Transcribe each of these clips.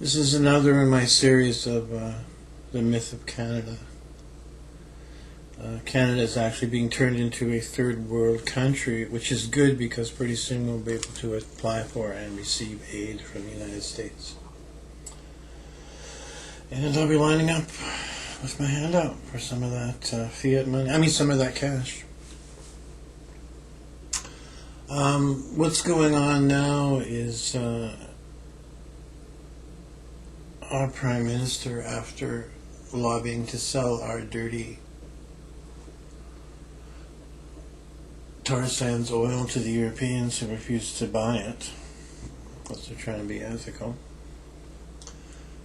This is another in my series of the myth of Canada. Canada is actually being turned into a third world country, which is good because pretty soon we'll be able to apply for and receive aid from the United States. And I'll be lining up with my hand out for some of that fiat money, some of that cash. What's going on now is our Prime Minister, after lobbying to sell our dirty tar sands oil to the Europeans who refused to buy it, because they're trying to be ethical,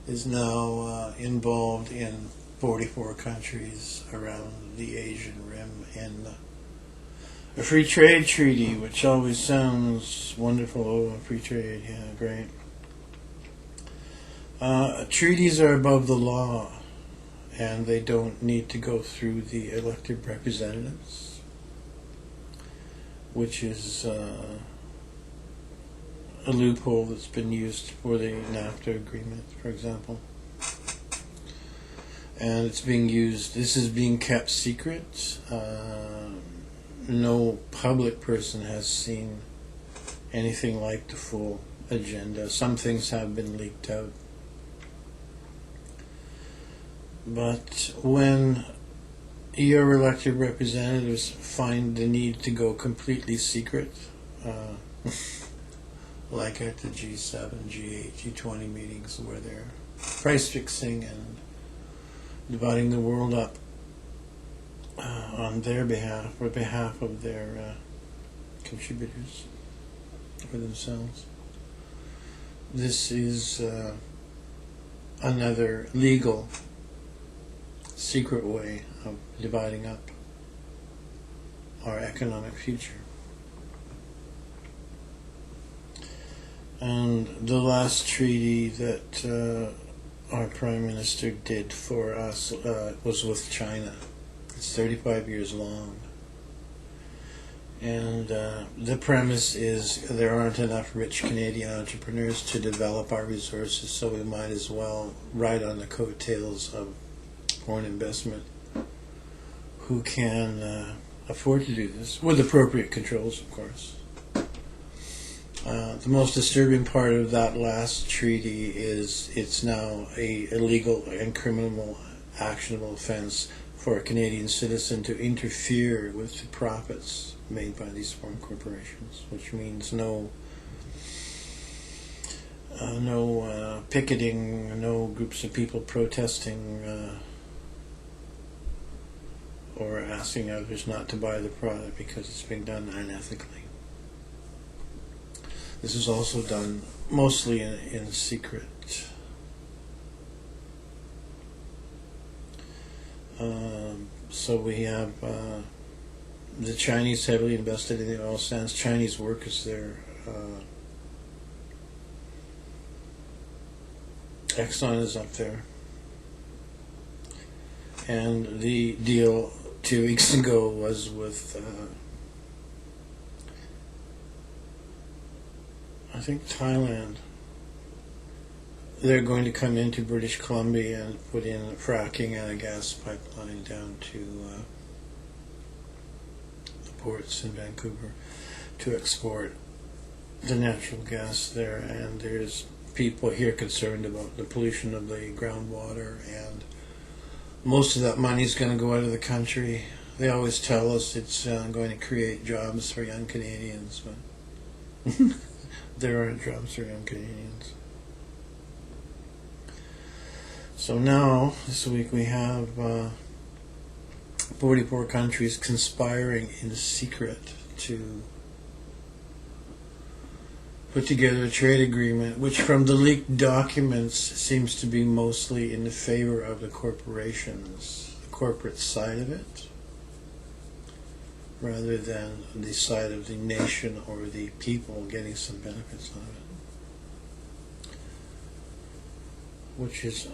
is now involved in 44 countries around the Asian Rim in a free trade treaty, which always sounds wonderful. Oh, free trade, yeah, great. Treaties are above the law, and they don't need to go through the elected representatives, which is a loophole that's been used for the NAFTA agreement, for example. And it's being used, this is being kept secret. No public person has seen anything like the full agenda. Some things have been leaked out. But when your elected representatives find the need to go completely secret, like at the G7, G8, G20 meetings where they're price fixing and dividing the world up on their behalf or behalf of their contributors for themselves. This is another legal secret way of dividing up our economic future. And the last treaty that our Prime Minister did for us was with China. It's 35 years long. And the premise is there aren't enough rich Canadian entrepreneurs to develop our resources, so we might as well ride on the coattails of foreign investment who can afford to do this, with appropriate controls, of course. The most disturbing part of that last treaty is it's now a illegal and criminal actionable offense for a Canadian citizen to interfere with the profits made by these foreign corporations, which means no picketing, no groups of people protesting or asking others not to buy the product because it's being done unethically. This is also done mostly in secret. So we have the Chinese heavily invested in the oil sands. Chinese workers there. Exxon is up there. And the deal 2 weeks ago was with I think Thailand. They're going to come into British Columbia and put in fracking and a gas pipeline down to the ports in Vancouver to export the natural gas there. And there's people here concerned about the pollution of the groundwater, and most of that money is going to go out of the country. They always tell us it's going to create jobs for young Canadians, but there aren't jobs for young Canadians. So now, this week, we have 44 countries conspiring in secret to put together a trade agreement, which from the leaked documents seems to be mostly in the favor of the corporations, the corporate side of it, rather than the side of the nation or the people getting some benefits out of it, which is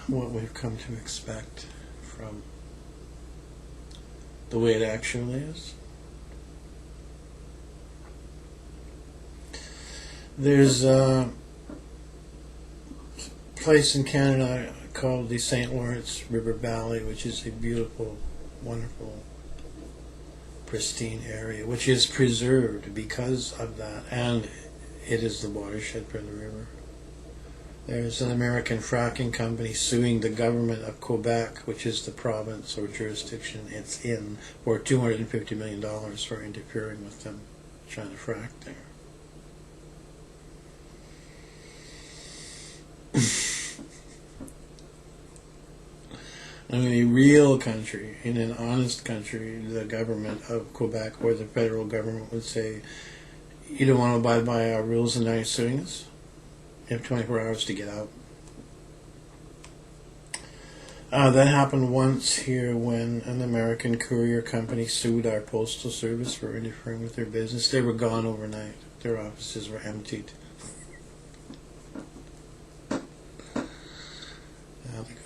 what we've come to expect from the way it actually is. There's place in Canada called the St. Lawrence River Valley, which is a beautiful, wonderful, pristine area, which is preserved because of that, and it is the watershed for the river. There's an American fracking company suing the government of Quebec, which is the province or jurisdiction it's in, for $250 million for interfering with them trying to frack there. In a real country, in an honest country, the government of Quebec or the federal government would say, you don't want to abide by our rules and now you're suing us? You have 24 hours to get out. That happened once here when an American courier company sued our postal service for interfering with their business. They were gone overnight. Their offices were emptied.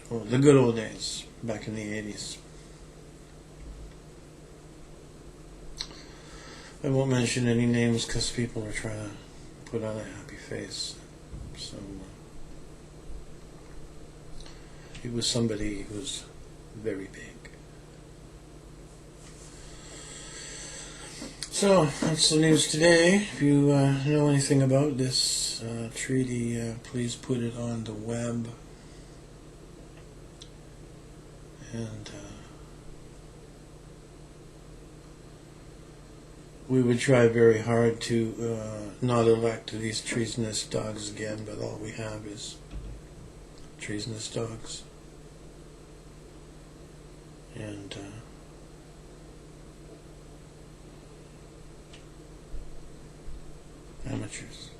The good old days, back in the 80s. I won't mention any names because people are trying to put on a happy face. So it was somebody who was very big. So that's the news today. If you know anything about this treaty, please put it on the web. And we would try very hard to not elect these treasonous dogs again, but all we have is treasonous dogs. And amateurs.